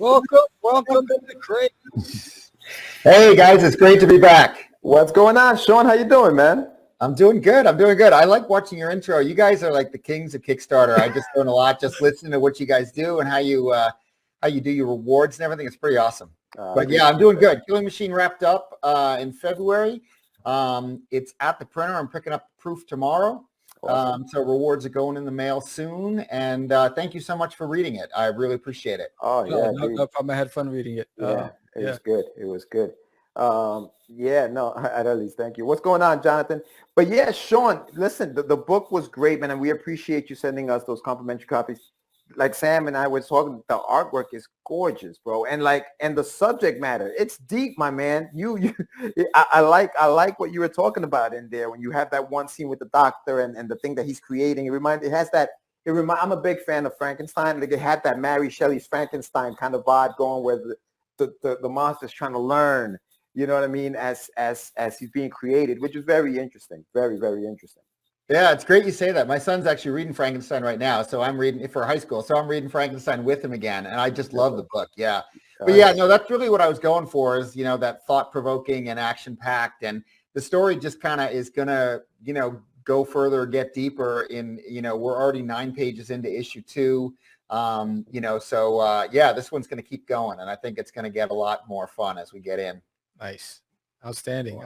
Welcome to the Craze. Hey guys, it's great to be back. What's going on, Shawn? How you doing, man? I'm doing good. I like watching your intro. You guys are like the kings of Kickstarter. I just learn a lot just listening to what you guys do and how you do your rewards and everything. It's pretty awesome. But yeah, I'm doing good. Killing Machine wrapped up in February. It's at the printer. I'm picking up proof tomorrow. Awesome. So rewards are going in the mail soon. And thank you so much for reading it. I really appreciate it. Oh yeah, no problem. I had fun reading it. It was good. It was good. At least thank you. What's going on, Jonathan? But yeah, Shawn, listen, the book was great, man, and we appreciate you sending us those complimentary copies. Like Sam and I were talking, the artwork is gorgeous, bro, and the subject matter, it's deep, my man. I like what you were talking about in there when you have that one scene with the doctor and the thing that he's creating. I'm a big fan of Frankenstein. Like it had that Mary Shelley's Frankenstein kind of vibe going, where the monster's trying to learn. You know what I mean? As he's being created, which is very interesting. Very, very interesting. Yeah, it's great you say that. My son's actually reading Frankenstein right now. So I'm reading it for high school. So I'm reading Frankenstein with him again. And I just love the book. Yeah. But yeah, no, that's really what I was going for is, that thought-provoking and action-packed. And the story just kind of is going to, go further, get deeper in, we're already 9 pages into issue 2. This one's going to keep going. And I think it's going to get a lot more fun as we get in. Nice. Outstanding.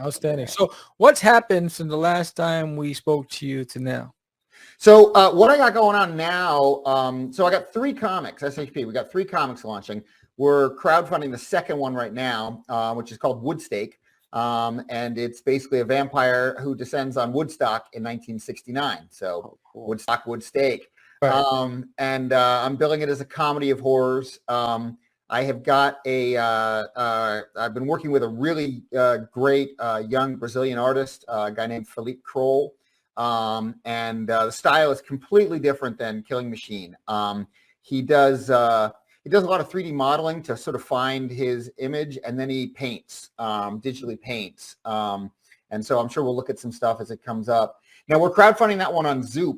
So what's happened from the last time we spoke to you to now? So what I got going on now, so I got 3 comics, SHP. We got 3 comics launching. We're crowdfunding the second one right now, which is called Woodstake. And it's basically a vampire who descends on Woodstock in 1969. So cool. Woodstock, Woodstake. Right. I'm billing it as a comedy of horrors. I have got I've been working with a really great young Brazilian artist, a guy named Felipe Kroll. The style is completely different than Killing Machine. He does a lot of 3D modeling to sort of find his image, and then he paints, digitally paints. And so I'm sure we'll look at some stuff as it comes up. Now we're crowdfunding that one on Zoop.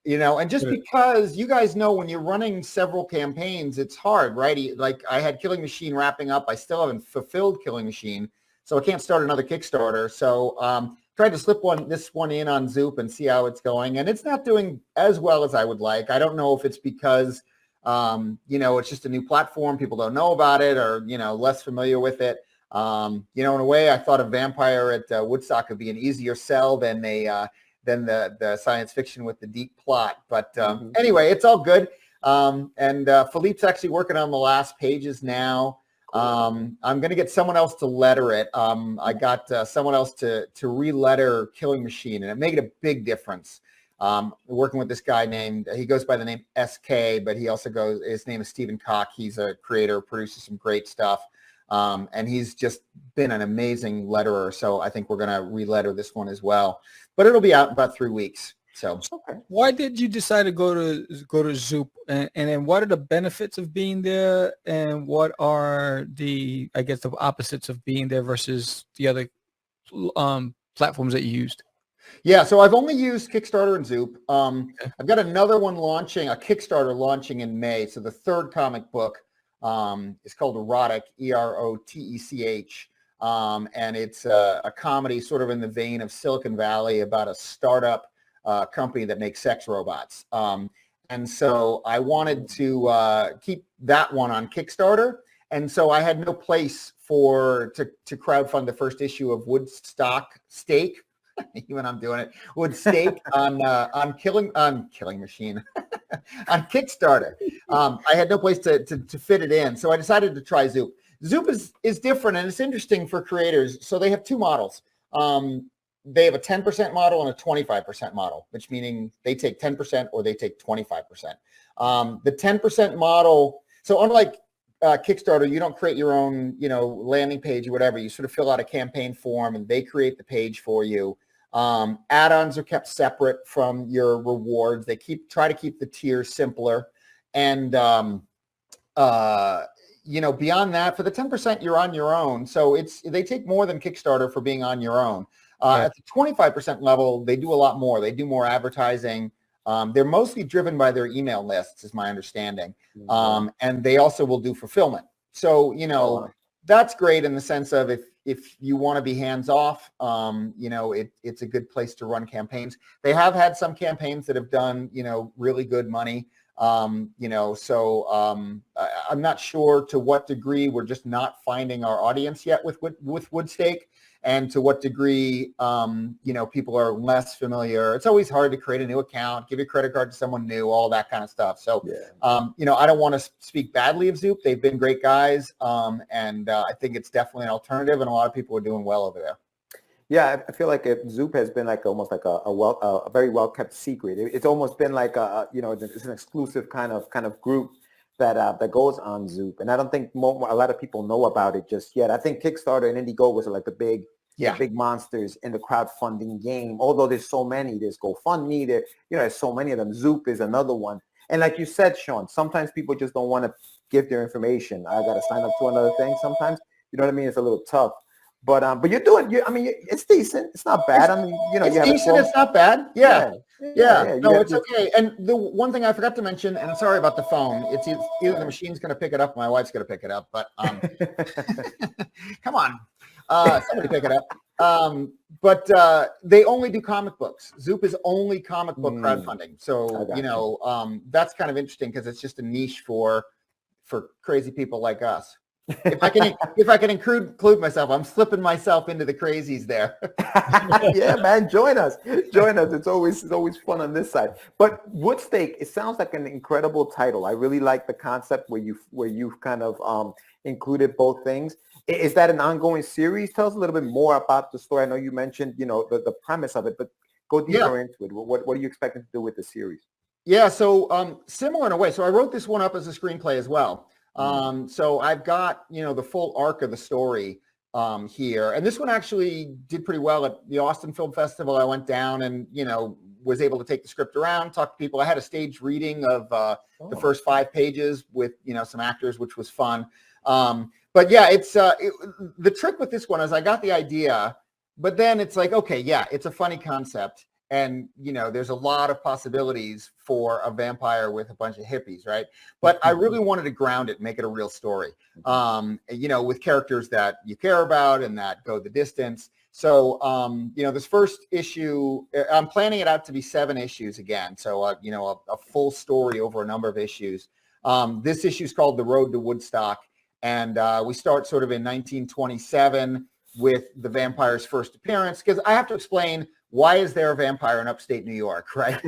And just because you guys know when you're running several campaigns, it's hard, right? Like I had Killing Machine wrapping up. I still haven't fulfilled Killing Machine, so I can't start another Kickstarter. So tried to slip this one in on Zoop and see how it's going. And it's not doing as well as I would like. I don't know if it's because, it's just a new platform. People don't know about it or, less familiar with it. In a way, I thought a vampire at Woodstock would be an easier sell than the science fiction with the deep plot. But anyway, it's all good. Philippe's actually working on the last pages now. I'm going to get someone else to letter it. I got someone else to re-letter Killing Machine, and it made a big difference. Working with this guy he goes by the name SK, but his name is Stephen Koch. He's a creator, produces some great stuff. And he's just been an amazing letterer. So I think we're going to re-letter this one as well. But it'll be out in about 3 weeks. So why did you decide to go to Zoop, and then what are the benefits of being there, and what are the opposites of being there versus the other platforms that you used? Yeah, so I've only used Kickstarter and Zoop. I've got another one launching, a Kickstarter launching in May. So the 3rd comic book is called Erotic, EROTECH. And it's a comedy sort of in the vein of Silicon Valley about a startup company that makes sex robots. And so I wanted to keep that one on Kickstarter. And so I had no place to crowdfund the first issue of Woodstock Steak. Even I'm doing it. Woodstake on Killing Machine on Kickstarter. I had no place to fit it in. So I decided to try Zoop. Zoop is different, and it's interesting for creators. So they have 2 models. They have a 10% model and a 25% model, which meaning they take 10% or they take 25%. The 10% model, so unlike Kickstarter, you don't create your own, landing page or whatever. You sort of fill out a campaign form and they create the page for you. Add-ons are kept separate from your rewards. They try to keep the tiers simpler. And, beyond that, for the 10%, you're on your own. So they take more than Kickstarter for being on your own. At the 25% level, they do a lot more. They do more advertising. They're mostly driven by their email lists, is my understanding. And they also will do fulfillment. So, that's great in the sense of if you want to be hands off, it's a good place to run campaigns. They have had some campaigns that have done, really good money. I'm not sure to what degree we're just not finding our audience yet with Woodstake, and to what degree, people are less familiar. It's always hard to create a new account, give your credit card to someone new, all that kind of stuff. So, I don't want to speak badly of Zoop. They've been great guys. And I think it's definitely an alternative, and a lot of people are doing well over there. Yeah, I feel like Zoop has been like almost like a very well kept secret. It's almost been like it's an exclusive kind of group that goes on Zoop, and I don't think a lot of people know about it just yet. I think Kickstarter and Indiegogo was like the big monsters in the crowdfunding game. Although there's so many, there's GoFundMe, there's so many of them. Zoop is another one, and like you said, Shawn, sometimes people just don't want to give their information. I got to sign up to another thing. Sometimes, you know what I mean? It's a little tough. But you're doing. It's decent. It's not bad. It's you have decent. It's not bad. Yeah. No, it's this. okay. And the one thing I forgot to mention, and I'm sorry about the phone. It's either the machine's going to pick it up, or my wife's going to pick it up. But come on, somebody pick it up. But they only do comic books. Zoop is only comic book crowdfunding. So that's kind of interesting because it's just a niche for crazy people like us. If I can include myself, I'm slipping myself into the crazies there. Yeah, man, join us. It's always fun on this side. But Woodstake, it sounds like an incredible title. I really like the concept where you've kind of included both things. Is that an ongoing series? Tell us a little bit more about the story. I know you mentioned the premise of it, but go deeper into it. What are you expecting to do with the series? Yeah, so similar in a way. So I wrote this one up as a screenplay as well. So I've got, the full arc of the story here. And this one actually did pretty well at the Austin Film Festival. I went down and, was able to take the script around, talk to people. I had a staged reading of the first 5 pages with, some actors, which was fun. But yeah, it's the trick with this one is I got the idea, but then it's like, okay, yeah, it's a funny concept. And, there's a lot of possibilities for a vampire with a bunch of hippies, right? But I really wanted to ground it, make it a real story, with characters that you care about and that go the distance. So, this first issue, I'm planning it out to be 7 issues again. So, a full story over a number of issues. This issue is called The Road to Woodstock. And we start sort of in 1927 with the vampire's first appearance, because I have to explain, why is there a vampire in upstate New York, right?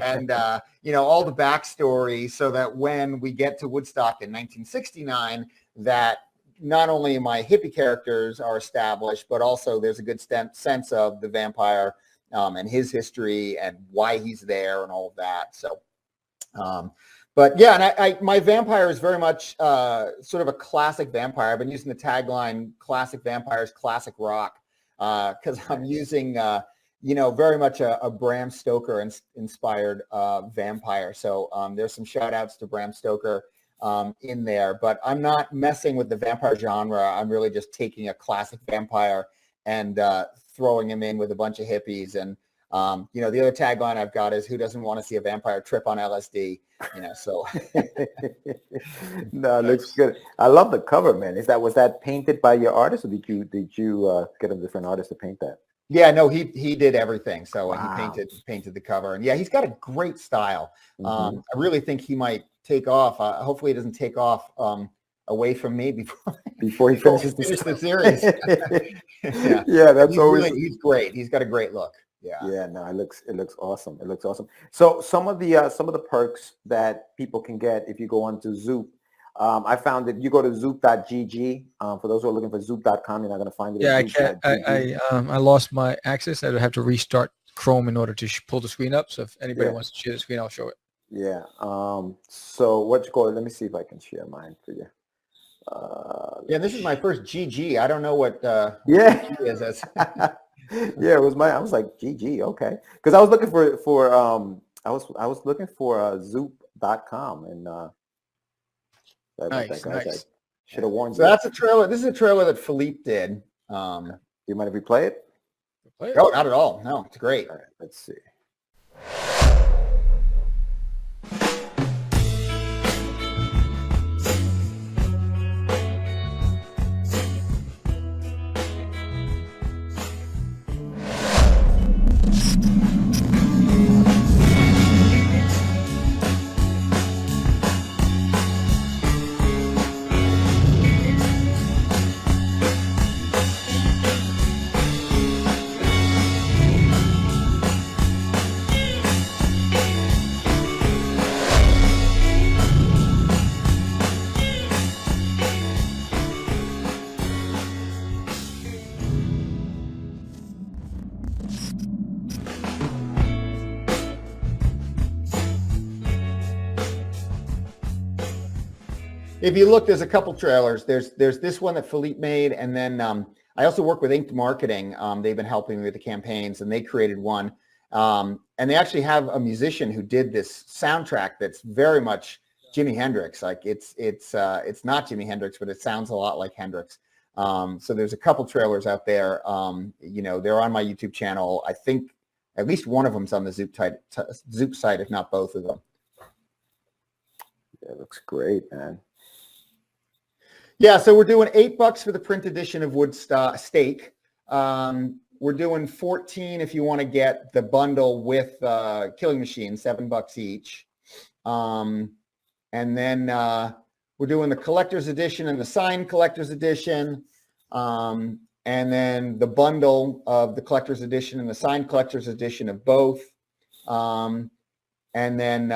And, all the backstory so that when we get to Woodstock in 1969, that not only my hippie characters are established, but also there's a good sense of the vampire and his history and why he's there and all of that. So, but yeah, and my vampire is very much sort of a classic vampire. I've been using the tagline, classic vampires, classic rock, because I'm using... very much a Bram Stoker inspired vampire. So there's some shout outs to Bram Stoker in there, but I'm not messing with the vampire genre. I'm really just taking a classic vampire and throwing him in with a bunch of hippies. And, the other tagline I've got is, who doesn't want to see a vampire trip on LSD? So. No, it looks good. I love the cover, man. Was that painted by your artist, or did you get a different artist to paint that? Yeah, no, he did everything. So Wow. He painted the cover, and yeah, he's got a great style. I really think he might take off. Hopefully, he doesn't take off away from me before he finishes the series. Yeah, that's always. He's great. He's got a great look. Yeah. Yeah, no, it looks awesome. It looks awesome. So some of the perks that people can get if you go onto Zoop. I found that you go to zoop.gg. For those who are looking for zoop.com, you're not going to find it. Yeah, I can't. I lost my access. I would have to restart Chrome in order to pull the screen up. So if anybody wants to share the screen, I'll show it. Yeah. So what you call it? Let me see if I can share mine for you. Yeah, this is my first GG. I don't know what GG is. Yeah, it was I was like GG, okay, because I was looking for I was looking for zoop.com and. Nice. Should have warned you. So that's a trailer. This is a trailer that Philippe did. Do you mind if we play it? No, not at all. No, it's great. All right, let's see. if you look, there's a couple trailers. There's this one that Philippe made, and then I also work with Inked Marketing. They've been helping me with the campaigns, and they created one. And they actually have a musician who did this soundtrack that's very much Jimi Hendrix. Like it's not Jimi Hendrix, but it sounds a lot like Hendrix. So there's a couple trailers out there. You know, they're on my YouTube channel. I think at least one of them's on the Zoop site, if not both of them. Yeah, it looks great, man. Yeah, so we're doing $8 for the print edition of Woodstake. We're doing $14 if you want to get the bundle with Killing Machine, $7 each. And then we're doing the collector's edition and the signed collector's edition. And then the bundle of the collector's edition and the signed collector's edition of both. And then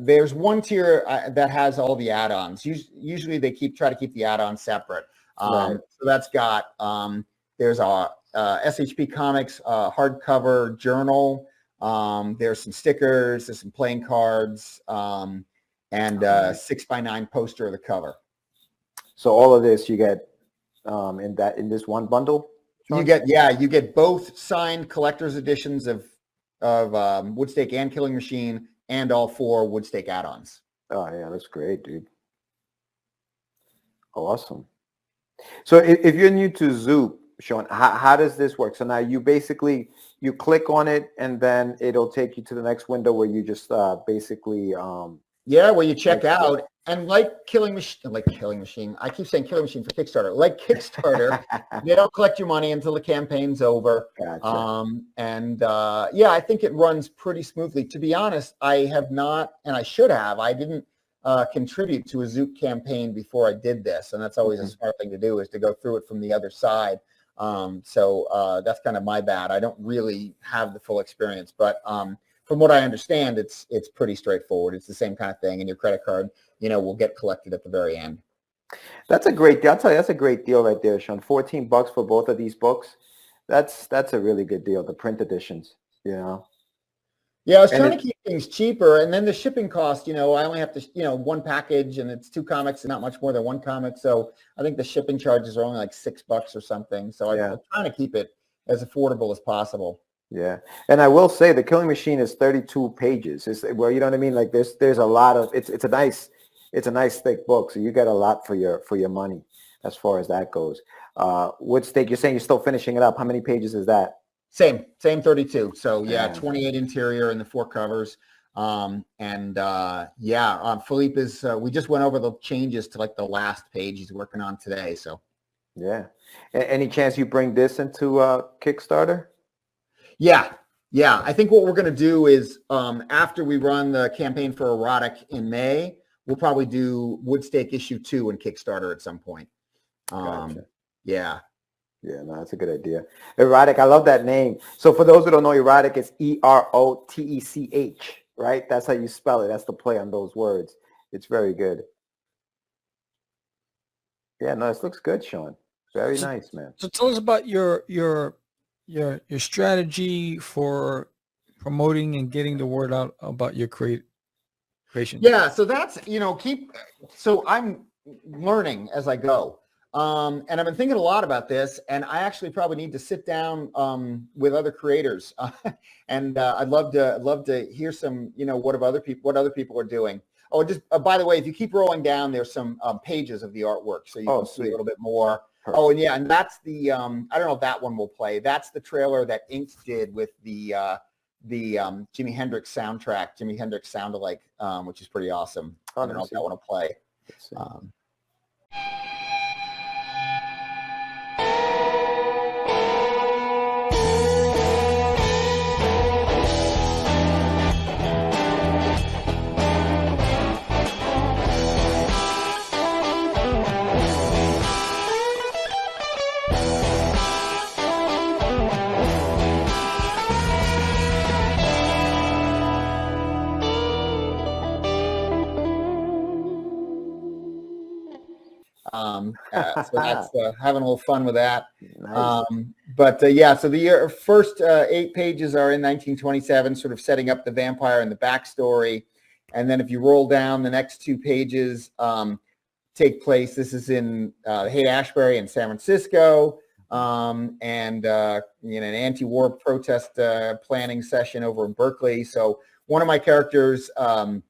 there's one tier that has all the add-ons. Usually they try to keep the add-ons separate. Right. So that's got, there's a SHP Comics hardcover journal. There's some stickers, there's some playing cards, and 6x9 poster of the cover. So all of this you get in this one bundle? You get both signed collector's editions of Woodstake and Killing Machine, and all 4 Woodstake add-ons. Oh yeah, that's great, dude. Awesome. So if you're new to Zoop, Shawn, how does this work? So now you click on it and then it'll take you to the next window where you just basically where you check out, and like Killing Machine, I keep saying Killing Machine for Kickstarter. Like Kickstarter, they don't collect your money until the campaign's over. Gotcha. Yeah, I think it runs pretty smoothly. To be honest, I have not, and I should have. I didn't contribute to a Zoop campaign before I did this, and that's always a smart thing to do, is to go through it from the other side. So that's kind of my bad. I don't really have the full experience, but from what I understand, it's pretty straightforward. It's the same kind of thing, and your credit card, will get collected at the very end. That's a great deal. I'll tell you, that's a great deal right there, Shawn. $14 for both of these books. That's a really good deal. The print editions, Yeah, I was trying to keep things cheaper, and then the shipping cost, I only have to, one package, and it's 2 comics, and not much more than 1 comic. So I think the shipping charges are only like $6 or something. So I'm trying to keep it as affordable as possible. Yeah, and I will say the Killing Machine is 32 pages. Well, you know what I mean? Like there's a lot of it's a nice thick book, so you get a lot for your money as far as that goes. Woodstake, you're saying you're still finishing it up. How many pages is that? Same 32. So 28 interior and the 4 covers. Philippe is. We just went over the changes to like the last page he's working on today. So yeah, any chance you bring this into Kickstarter? Yeah. I think what we're going to do is after we run the campaign for Erotic in May, we'll probably do Woodstake issue 2 and Kickstarter at some point. Gotcha. Yeah, no, that's a good idea. Erotic, I love that name. So for those who don't know, Erotic is EROTECH, right? That's how you spell it. That's the play on those words. It's very good. Yeah, no, this looks good, Shawn. Very nice, man. So tell us about your strategy for promoting and getting the word out about your creation. Yeah, so that's, so I'm learning as I go. And I've been thinking a lot about this, and I actually probably need to sit down with other creators. And I'd love to hear some, what other people are doing. Oh, just by the way, if you keep rolling down, there's some pages of the artwork, so you can see a little bit more. Perfect. Oh, and yeah, and that's the I don't know if that one will play. That's the trailer that Inked did with the Jimi Hendrix soundtrack, Jimi Hendrix Sound-alike, which is pretty awesome. I don't know if that one will play. So that's having a little fun with that. Nice. So the first 8 pages are in 1927, sort of setting up the vampire and the backstory. And then if you roll down the next 2 pages, take place. This is in Haight-Ashbury in San Francisco, and an anti-war protest planning session over in Berkeley. So one of my characters, John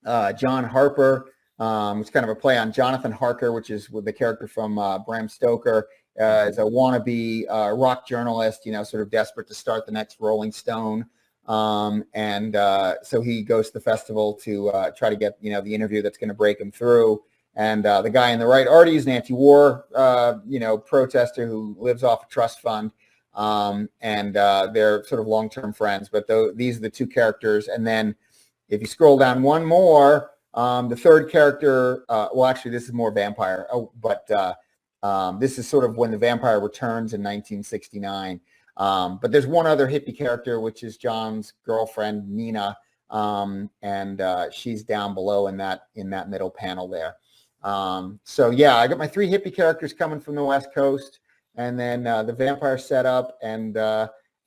Harper, it's kind of a play on Jonathan Harker, which is with the character from Bram Stoker, is a wannabe rock journalist, sort of desperate to start the next Rolling Stone. So he goes to the festival to try to get, the interview that's going to break him through. And the guy in the right, Artie, is an anti-war, protester who lives off a trust fund. They're sort of long-term friends. But these are the two characters. And then if you scroll down one more, the third character, this is more vampire. This is sort of when the vampire returns in 1969. But there's one other hippie character, which is John's girlfriend, Nina. She's down below in that middle panel there. I got my three hippie characters coming from the West Coast, and then the vampire setup, and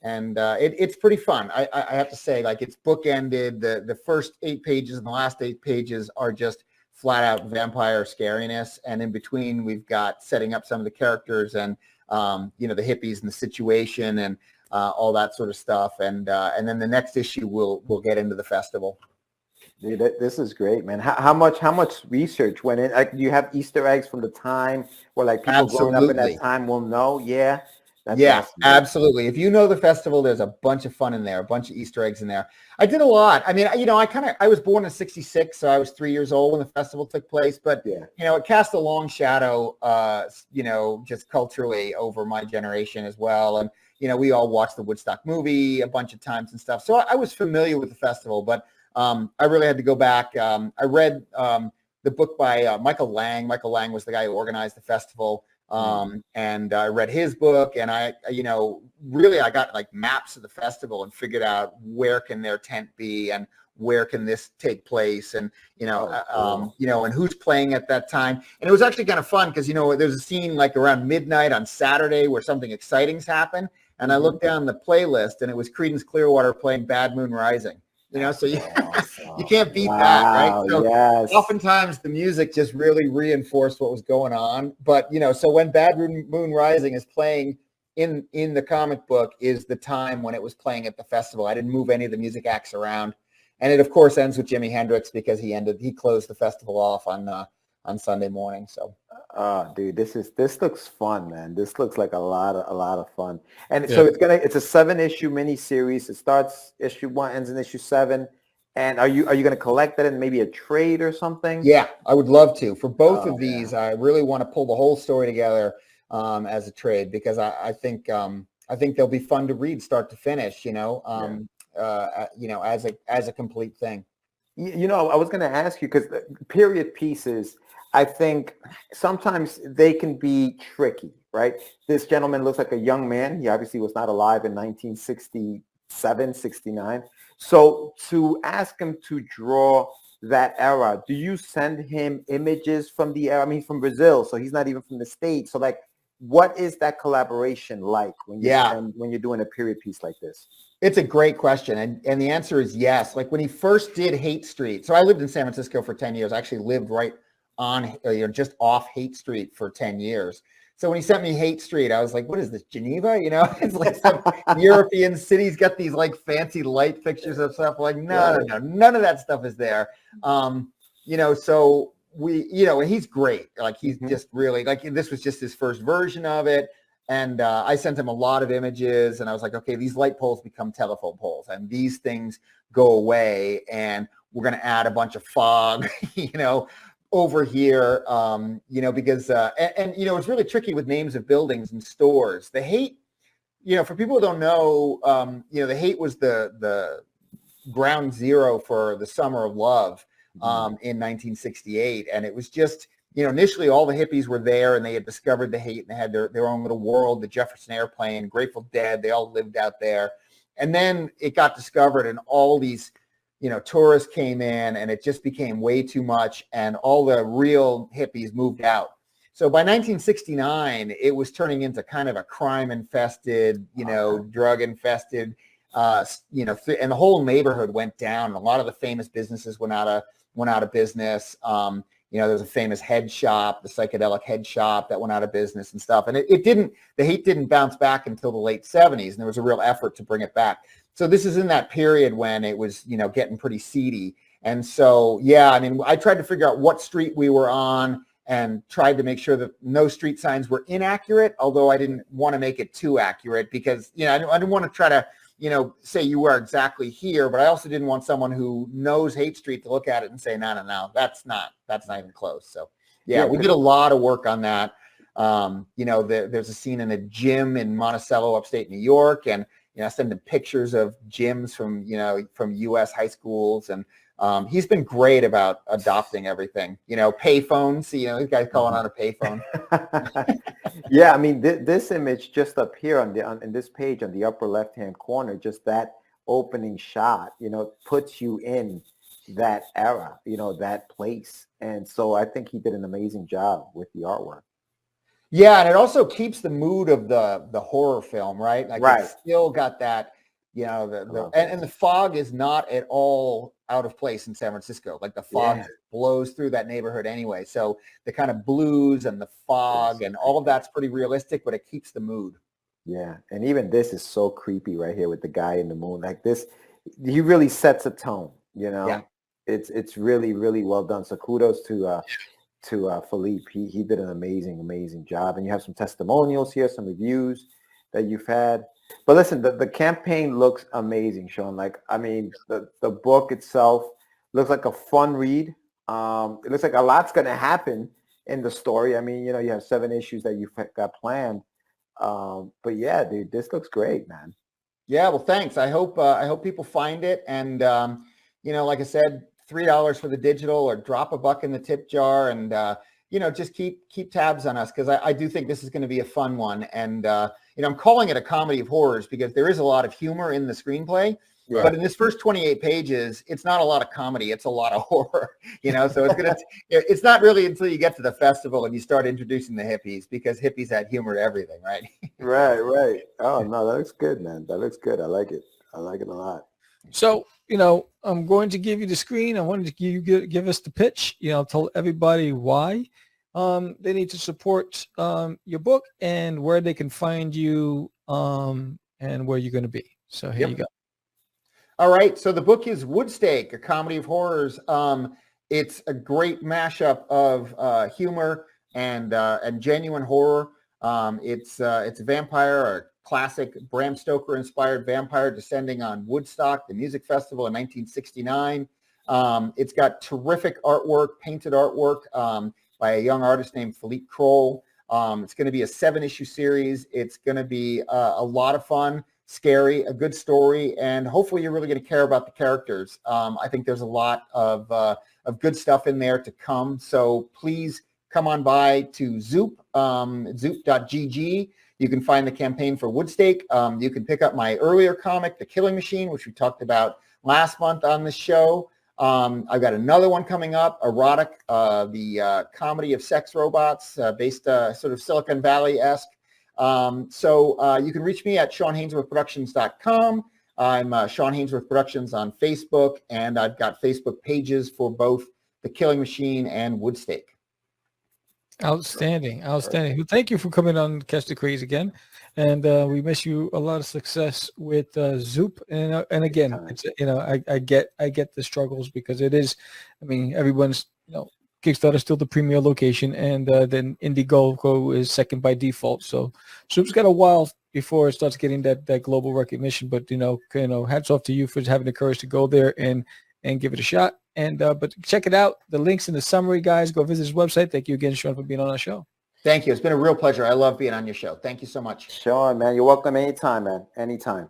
it's pretty fun. I have to say, like, it's bookended. The first 8 pages and the last 8 pages are just flat out vampire scariness, and in between we've got setting up some of the characters and the hippies and the situation and all that sort of stuff, and then the next issue we'll get into the festival. Dude, this is great, man. How much research went in? Like, do you have Easter eggs from the time where, like, people growing up in that time will know? Yeah. That's awesome. Absolutely. If you know the festival, there's a bunch of fun in there, a bunch of Easter eggs in there. I did a lot. I mean, I was born in '66, so I was 3 years old when the festival took place, but it cast a long shadow, just culturally over my generation as well. And, we all watched the Woodstock movie a bunch of times and stuff. So I was familiar with the festival, but I really had to go back. I read the book by Michael Lang. Michael Lang was the guy who organized the festival. And I read his book, and I got like maps of the festival and figured out where can their tent be and where can this take place, and and who's playing at that time. And it was actually kind of fun because there's a scene like around midnight on Saturday where something exciting's happened, and I looked down the playlist and it was Creedence Clearwater playing Bad Moon Rising. So you can't beat that, right? So oftentimes the music just really reinforced what was going on. But, so when Bad Moon Rising is playing in the comic book is the time when it was playing at the festival. I didn't move any of the music acts around. And it, of course, ends with Jimi Hendrix because he closed the festival off on Sunday morning. So, dude, this looks fun, man. This looks like a lot of fun. And so it's a 7-issue miniseries. It starts issue 1, ends in issue 7. And are you gonna collect that in maybe a trade or something? Yeah, I would love to. For both of these, I really want to pull the whole story together as a trade because I think they'll be fun to read start to finish. As a complete thing. I was gonna ask you because period pieces, I think sometimes they can be tricky, right? This gentleman looks like a young man. He obviously was not alive in 1967, 69. So to ask him to draw that era, do you send him images from the era? I mean, from Brazil, so he's not even from the States. So like, what is that collaboration like when you're doing a period piece like this? It's a great question. And the answer is yes. Like when he first did Haight Street. So I lived in San Francisco for 10 years. I actually lived right on, just off Haight Street for 10 years. So when he sent me Haight Street, I was like, what is this, Geneva? It's like some European city's got these like fancy light fixtures and stuff. Like, no, none of that stuff is there. So and he's great. Like he's just really like, this was just his first version of it. And I sent him a lot of images and I was like, okay, these light poles become telephone poles and these things go away. And we're going to add a bunch of fog, over here, because, it's really tricky with names of buildings and stores. The Haight, for people who don't know, the Haight was the ground zero for the Summer of Love in 1968. And it was just, initially all the hippies were there and they had discovered the Haight and they had their own little world, the Jefferson Airplane, Grateful Dead, they all lived out there. And then it got discovered and all these tourists came in and it just became way too much and all the real hippies moved out. So by 1969, it was turning into kind of a crime infested, drug infested, and the whole neighborhood went down. A lot of the famous businesses went out of business. there was a famous head shop, the psychedelic head shop that went out of business and stuff. And the hate didn't bounce back until the late 70s. And there was a real effort to bring it back. So this is in that period when it was, getting pretty seedy. And so, yeah, I mean, I tried to figure out what street we were on and tried to make sure that no street signs were inaccurate, although I didn't want to make it too accurate because, I didn't want to try to, say you were exactly here, but I also didn't want someone who knows Hate Street to look at it and say, no, that's not even close. So, yeah, we did a lot of work on that. There's a scene in a gym in Monticello, upstate New York, and I send him pictures of gyms from U.S. high schools, and he's been great about adopting everything. Payphones. These guys calling on a payphone. Yeah, I mean, this image just up here on this page on the upper left-hand corner, just that opening shot, puts you in that era, that place, and so I think he did an amazing job with the artwork. Yeah, and it also keeps the mood of the horror film, right? Like right. It's still got that, and the fog is not at all out of place in San Francisco. Like the fog blows through that neighborhood anyway. So the kind of blues and the fog and all of that's pretty realistic, but it keeps the mood. Yeah, and even this is so creepy right here with the guy in the moon. Like this, he really sets a tone. Yeah. It's really, really well done. So kudos to Philippe. He did an amazing job. And you have some testimonials here, some reviews that you've had. But listen, the campaign looks amazing, Shawn. Like, I mean, the book itself looks like a fun read. It looks like a lot's going to happen in the story. I mean, you have 7 issues that you've got planned. But yeah, dude, this looks great, man. Yeah, well, thanks. I hope people find it. And, like I said, $3 for the digital, or drop a buck in the tip jar, and just keep tabs on us, because I do think this is going to be a fun one. And I'm calling it a comedy of horrors because there is a lot of humor in the screenplay, but in this first 28 pages, it's not a lot of comedy, it's a lot of horror. So it's not really until you get to the festival and you start introducing the hippies, because hippies add humor to everything, right? Right. Oh no, that looks good, man. That looks good. I like it a lot. So, I'm going to give you the screen. I wanted to give us the pitch, tell everybody why they need to support your book and where they can find you and where you're going to be. So here you go. All right. So the book is Woodstake, a comedy of horrors. It's a great mashup of humor and genuine horror. It's a vampire, classic Bram Stoker-inspired vampire descending on Woodstock, the music festival in 1969. It's got terrific artwork, painted artwork by a young artist named Philippe Kroll. It's going to be a 7-issue series. It's going to be a lot of fun, scary, a good story, and hopefully you're really going to care about the characters. I think there's a lot of good stuff in there to come. So please come on by to Zoop, zoop.gg. You can find the campaign for Woodstake. You can pick up my earlier comic, The Killing Machine, which we talked about last month on the show. I've got another one coming up, Erotic, the comedy of sex robots, based sort of Silicon Valley-esque. So you can reach me at ShawnHainsworthProductions.com. I'm Shawn Hainsworth Productions on Facebook, and I've got Facebook pages for both The Killing Machine and Woodstake. Outstanding. Well, thank you for coming on Catch Da Craze again, and we wish you a lot of success with Zoop. And again, it's I get the struggles, because it is. I mean, everyone's Kickstarter is still the premier location, and then Indiegogo is second by default. So Zoop's got a while before it starts getting that global recognition. But hats off to you for having the courage to go there and give it a shot. And but check it out. The link's in the summary, guys. Go visit his website. Thank you again, Shawn, for being on our show. Thank you. It's been a real pleasure. I love being on your show. Thank you so much. Shawn, man, you're welcome anytime, man. Anytime.